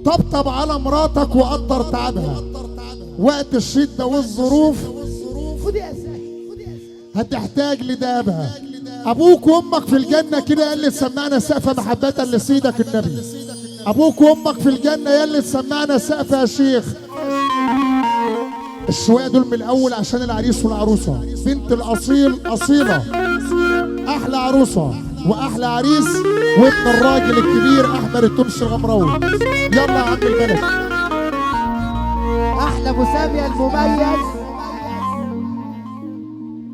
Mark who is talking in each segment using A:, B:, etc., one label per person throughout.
A: طبطب على مراتك وقدر تعبها وقت الشدة والظروف، هتحتاج لدابها. ابوك وامك في الجنة كده يلي تسمعنا سقف محبة لسيدك النبي. ابوك وامك في الجنة يلي تسمعنا سقف يا شيخ. الشوية دول من الاول عشان العريس والعروسة. بنت الاصيل اصيلة، احلى عروسة واحلى عريس، وابن الراجل الكبير احمد التونسي الغمراوي. يلا يا عم البلد.
B: احلى مسامية المميز،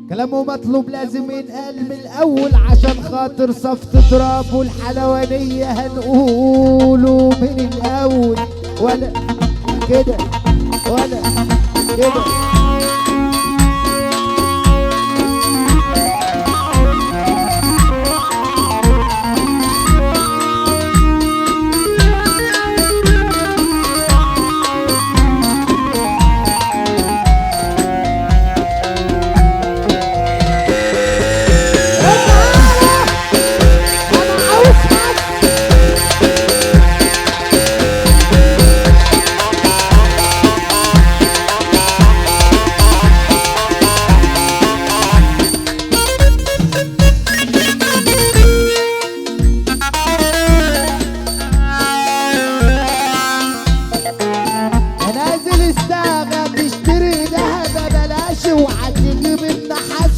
B: كلامه مطلوب لازم ينقال من الاول عشان خاطر صفة تراب والحلوانية هنقوله من الاول. ولا كده ولا كده.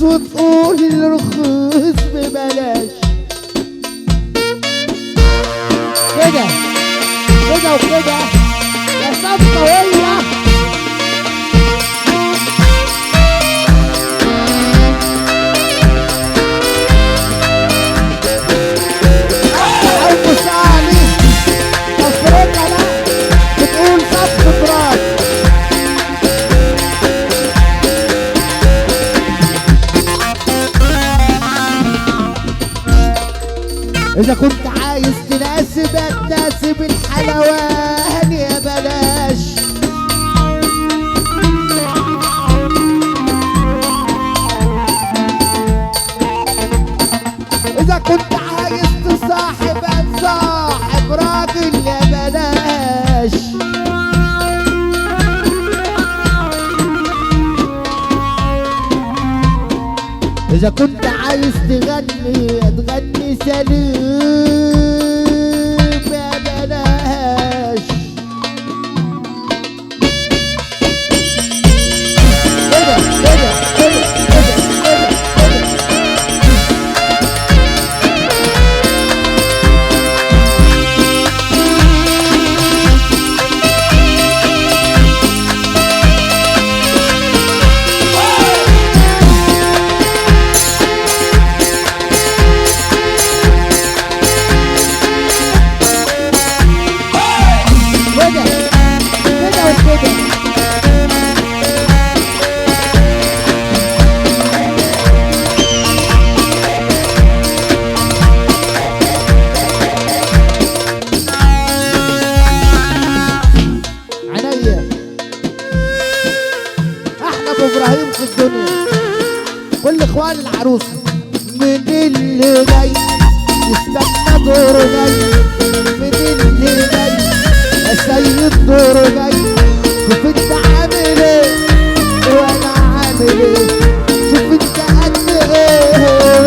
B: وتقول الرخيص ببلاش. كده كده وكده يا صفقة ويا أو مساعدي أفريقيا لا بتقول صفقة تراب. إذا كنت عايز تناسب تناسب الحلوان يا بلاش. إذا كنت عايز تصاحب صاحب راجل يا بلاش. إذا كنت عايز تغني سليم يا بلاش. كده كده كده كده كده ابراهيم في الدنيا. كل اخوان العروسه من اللي جاي يستنى دوره جاي، من اللي جاي يا سيد دوره جاي. شوف انت عامل ايه وانا عامل ايه، شوف انت قد ايه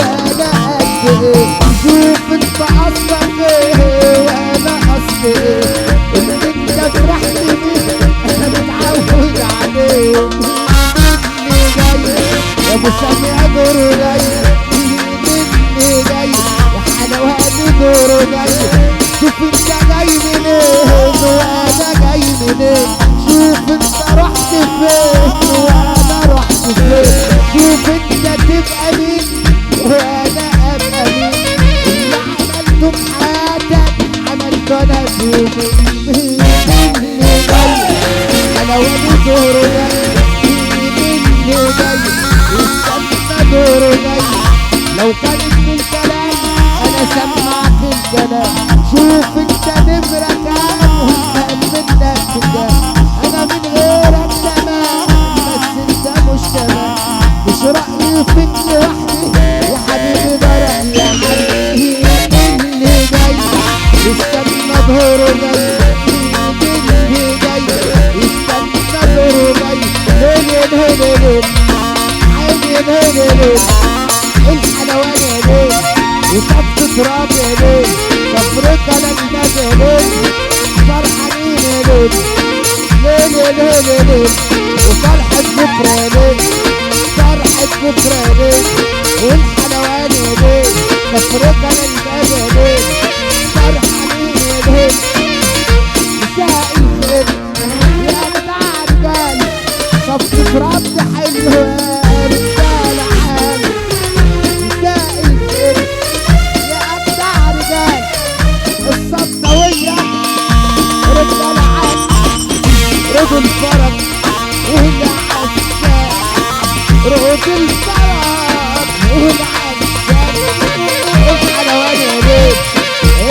B: وانا قد ايه، شوف انت اصلك ايه وانا اصلي ايه. اللي انت فرحت بيه انا متعود عليه. يا ابو سامي دوره جاي، مني جاي يا حلواني دوره جاي. شوف انت جاي منين وانا جاي منين. ليل الحلوان يا ليل وصف تراب يا ليل صفرك على الناس يا ليل فرحانين يا ليل ليل ليل ليل وفرحة بكرة يا ليل فرحة بكرة يا ليل والحلوان يا ليل صفرك على الناس يا ليل فرحانين يا ليل مساء الخير يا جدع رجال صف تراب ده حلو يا رجال عالي مساء الخير يا جدع رجال الصفوية رجال عالي رجل فرج وهي عسكر رجل فرج وهي عسكر الحلوان يا ليل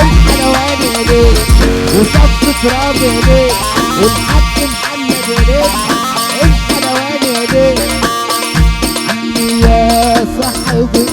B: الحلوان يا ليل وصف تراب يا ليل والحاج محمد يا ليل الحلوان يا ليل يا صاحبي